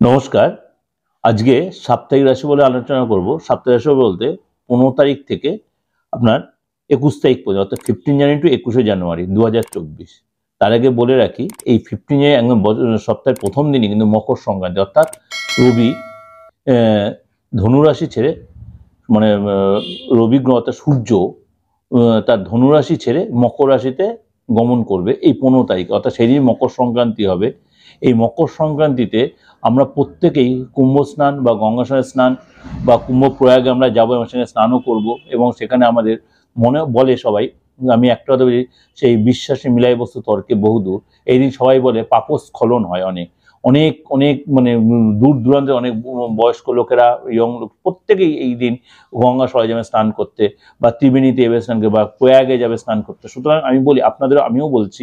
নমস্কার। আজকে সাপ্তাহিক রাশি বলে আলোচনা করব। সাপ্তাহিক রাশি বলতে 15 তারিখ থেকে আপনার 21 তারিখ পর্যন্ত, অর্থাৎ 15 জানুয়ারি টু 21শে জানুয়ারি 2024। তার আগে বলে রাখি, এই 15 জানুয়ারি একদম সপ্তাহের প্রথম দিনই কিন্তু মকর সংক্রান্তি, অর্থাৎ রবি ধনুরাশি ছেড়ে, মানে রবি গ্রহ অর্থাৎ সূর্য তার ধনুরাশি ছেড়ে মকর রাশিতে গমন করবে এই 15 তারিখ, অর্থাৎ সেদিন মকর সংক্রান্তি হবে। এই মকর সংক্রান্তিতে আমরা প্রত্যেকেই কুম্ভ স্নান বা গঙ্গা স্নান বা কুম্ভ প্রয়াগে আমরা যাবো এবং সেখানে স্নানও করবো, এবং সেখানে আমাদের মনে বলে সবাই, আমি একটা কথা বলি, সেই বিশ্বাসে মিলাই বস্তু তর্কে বহুদূর। এই দিন সবাই বলে পাপস্খলন হয় অনেক অনেক অনেক, মানে দূর দূরান্তের অনেক বয়স্ক লোকেরা, ইয়ং লোক, প্রত্যেকেই এই দিন গঙ্গা সবাই যাবে স্নান করতে, বা ত্রিবেণীতে যাবে স্নান করতে, বা প্রয়াগে যাবে স্নান করতে। সুতরাং আমি বলি আপনাদের, আমিও বলছি,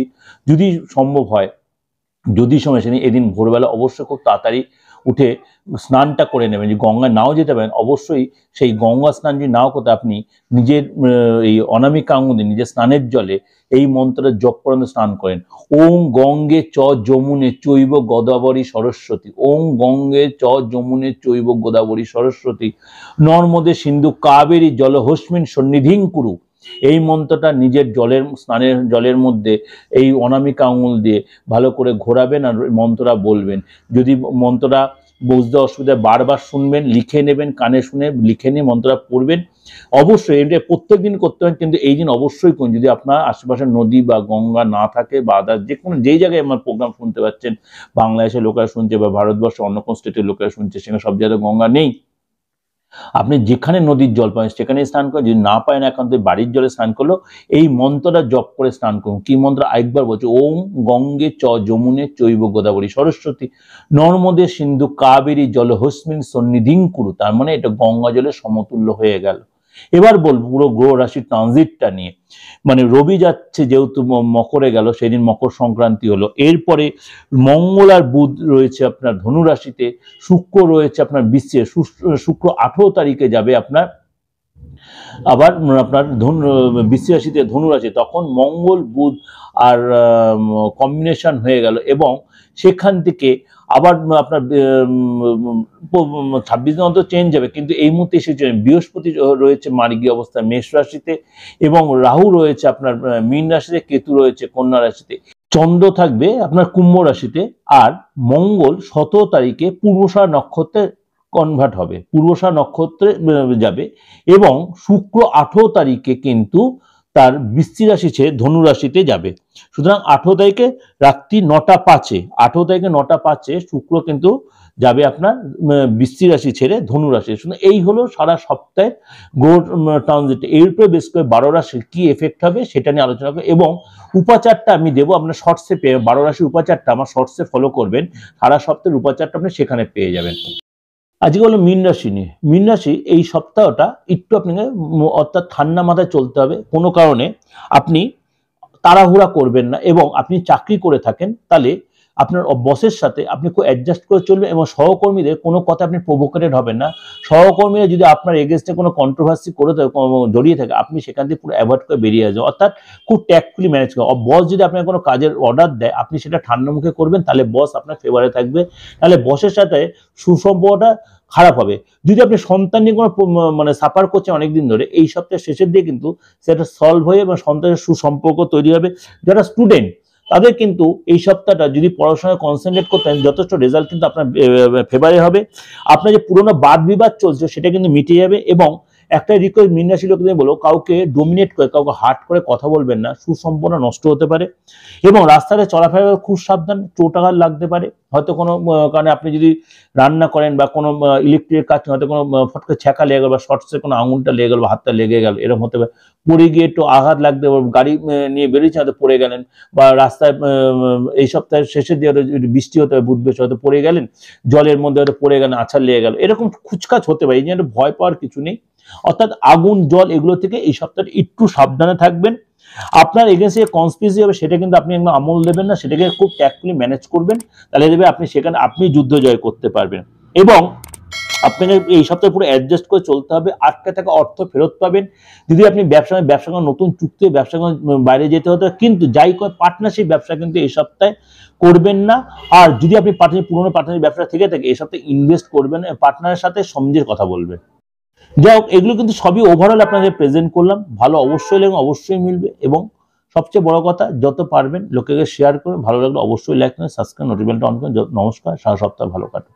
যদি সম্ভব হয়, যদি সময় সেদিন এদিন ভোরবেলা অবশ্যই খুব তাড়াতাড়ি উঠে স্নানটা করে নেবেন। যে গঙ্গায় নাও যেতে পারেন, অবশ্যই সেই গঙ্গা স্নান যদি নাও করতে, আপনি নিজের এই অনামিকা আঙুলে নিজের স্নানের জলে এই মন্ত্রটা জপ করেন, স্নান করেন। ওং গঙ্গে চ যমুনে চৈব গোদাবরী সরস্বতী, ওং গঙ্গে চ যমুনে চৈব গোদাবরী সরস্বতী, নর্মদে সিন্ধু কাবেরী জলহস্মিন সন্নিধিং কুরু। এই মন্ত্রটা নিজের স্নানের জলের মধ্যে এই অনামিকা আঙুল দিয়ে ভালো করে ঘোরাবেন আর মন্ত্রটা বলবেন। যদি মন্ত্রটা বুঝতে অসুবিধা, বারবার শুনবেন, লিখে নেবেন, কানে শুনে লিখে নিয়ে মন্ত্রটা পড়বেন। অবশ্যই এটা প্রত্যেক দিন করতে হবে, কিন্তু এই দিন অবশ্যই করুন। যদি আপনার আশেপাশে নদী বা গঙ্গা না থাকে, বা আদার যে কোনো যেই জায়গায় আমার প্রোগ্রাম শুনতে পাচ্ছেন, বাংলাদেশের লোকেরা শুনছে বা ভারতবর্ষের অন্য কোনো স্টেটের লোকেরা শুনছে, সেখানে সব জায়গায় গঙ্গা নেই, আপনি যেখানে নদীর জল পান সেখানে স্নান করেন। যদি না পারেন, একান্ত বাড়ির জলে স্নান করলো, এই মন্ত্রটা জপ করে স্নান করুন। কি মন্ত্র? আরেকবার বলছে, ওম গঙ্গে চ যমুনে চৈব গোদাবরী সরস্বতী, নর্মদে সিন্ধু কাবেরী জলহস্মিন সন্নিধিং কুরু। তার মানে এটা গঙ্গা জলের সমতুল্য হয়ে গেল। এবার বলবো পুরো গ্রহ রাশির ট্রানজিটটা নিয়ে। মানে রবি যাচ্ছে যেহেতু মকরে গেল, সেদিন মকর সংক্রান্তি হলো। এরপরে মঙ্গল আর বুধ রয়েছে আপনার ধনু রাশিতে, শুক্র রয়েছে আপনার বৃশ্চিকে। শুক্র 18 তারিখে যাবে আপনার আবার আপনার বৃশ্চিক রাশিতে ধনু রাশি। তখন মঙ্গল বুধ আর কম্বিনেশন হয়ে গেল, এবং সেখান থেকে আবার আপনার 26 দিন অন্তর চেঞ্জ যাবে, কিন্তু এই মুহূর্তে এসেছে বৃহস্পতি রয়েছে মার্গী অবস্থায় মেষ রাশিতে, এবং রাহু রয়েছে আপনার মীন রাশিতে, কেতু রয়েছে কন্যা রাশিতে, চন্দ্র থাকবে আপনার কুম্ভ রাশিতে, আর মঙ্গল 17 তারিখে পূর্বষাঢ় নক্ষত্রে কনভার্ট হবে, পূর্বষাঢ় নক্ষত্রে যাবে, এবং শুক্র 18 তারিখে কিন্তু তার বৃশ্চিক রাশি ছেড়ে ধনু রাশিতে যাবে। সুতরাং 18 তারিখে রাত্রি 9টা 5-এ, 18 তারিখে 9টা 5-এ শুক্র কিন্তু যাবে আপনার বৃশ্চিক রাশি ছেড়ে ধনু রাশি। এই হলো সারা সপ্তাহের গ্রহ ট্রানজিট। এর উপরে বেশ করে 12 রাশির কি এফেক্ট হবে সেটা নিয়ে আলোচনা করবো, এবং উপাচারটা আমি দেবো আপনার শর্টসে পেয়ে, 12 রাশির উপাচারটা আমার শর্টসে ফলো করবেন, সারা সপ্তাহের উপাচারটা আপনি সেখানে পেয়ে যাবেন। আজকে হলো মীন রাশি নিয়ে। মীন রাশি এই সপ্তাহটা একটু আপনাকে অর্থাৎ ঠান্ডা মাথায় চলতে হবে। কোনো কারণে আপনি তাড়াহুড়া করবেন না, এবং আপনি চাকরি করে থাকেন তাহলে আপনার বসের সাথে আপনি খুব অ্যাডজাস্ট করে চলবেন, এবং সহকর্মীদের কোনো কথা আপনি প্রভোকেটেড হবেন না। সহকর্মীরা যদি আপনার এগেনস্টে কোনো কন্ট্রোভার্সি করে জড়িয়ে থাকে, আপনি সেখান থেকে পুরো অ্যাভয়েড করে বেরিয়ে আসবেন, অর্থাৎ খুব ট্যাক্টফুলি ম্যানেজ করেন। বস যদি আপনাকে কোনো কাজের অর্ডার দেয়, আপনি সেটা ঠান্ডা মুখে করবেন, তাহলে বস আপনার ফেভারে থাকবে। তাহলে বসের সাথে সুসম্পর্কটা খারাপ হবে। যদি আপনি সন্তান নিয়ে কোনো মানে সাফার করছেন অনেকদিন ধরে, এই সপ্তাহের শেষের দিয়ে কিন্তু সেটা সলভ হয়ে এবং সন্তানের সুসম্পর্ক তৈরি হবে। যারা স্টুডেন্ট তাদের কিন্তু এই সপ্তাহটা যদি পড়াশোনায় কনসেন্ট্রেট করতেন, যথেষ্ট রেজাল্ট কিন্তু আপনার ফেভারে হবে। আপনার যে পুরোনো বাদ বিবাদ চলছে সেটা কিন্তু মিটে যাবে। এবং একটা রিকোয়েস্ট মীন রাশি লোকদের বলো, কাউকে ডোমিনেট করে, কাউকে হার্ট করে কথা বলবেন না, সুসম্পন্ন নষ্ট হতে পারে। এবং রাস্তায় চলাফেরা খুব সাবধান, চোট আঘাত লাগতে পারে। হয়তো কোনো কারণে আপনি যদি রান্না করেন বা কোনো ইলেকট্রিক কাজ, হয়তো কোনো ফটকে ছ্যাঁকা লেগে গেল, বা শর্টসে কোনো আঙুলটা লেগে গেল বা হাতটা লেগে গেল, এরকম হতে পারে। পড়ে গিয়ে একটু আঘাত লাগতে পারে, গাড়ি নিয়ে বেরিয়েছে হয়তো পড়ে গেলেন, বা রাস্তায় এই সপ্তাহের শেষের দিকে বৃষ্টি হতে হবে, বুধ বৃহস্পতি, হয়তো পড়ে গেলেন, জলের মধ্যে হয়তো পড়ে গেলেন, আছাড় লেগে গেল, এরকম খুচকাচ হতে পারে। এই জন্য ভয় পাওয়ার কিছু নেই। অর্থাৎ আগুন জল এগুলো থেকে এই সপ্তাহে একটু সাবধানে থাকবেন। আপনার এগেন্সে কনস্পিরেসি হবে, সেটা কিন্তু আপনি একদম আমল দেবেন না, সেটাকে খুব ট্যাক্টফুলি ম্যানেজ করবেন, তাহলে দেবে আপনি সেখানে আপনি যুদ্ধ জয় করতে পারবেন। এবং আপনাকে এই সপ্তাহে পুরো অ্যাডজাস্ট করে চলতে হবে। আটকে থাকা অর্থ ফেরত পাবেন। যদি আপনি ব্যবসা করেন, নতুন চুক্তি ব্যবসা করেন, বাইরে যেতে হতে হবে, কিন্তু যাই করে পার্টনারশিপ ব্যবসা কিন্তু এই সপ্তাহে করবেন না। আর যদি আপনি পুরোনো পার্টনারশিপ ব্যবসা থেকে থাকে, এই সপ্তাহে ইনভেস্ট করবেন না, পার্টনারের সাথে সমঝের কথা বলবেন। যাই হোক, এগুলো কিন্তু সবই ওভারঅল আপনাদের প্রেজেন্ট করলাম। ভালো অবশ্যই লাগবে, অবশ্যই মিলবে, এবং সবচেয়ে বড় কথা, যত পারবেন লোকেকে শেয়ার করুন। ভালো লাগলে অবশ্যই লাইক করুন, সাবস্ক্রাইব, নোটিফিকেশনটা অন করুন। নমস্কার, সারা সপ্তাহ ভালো কাটুন।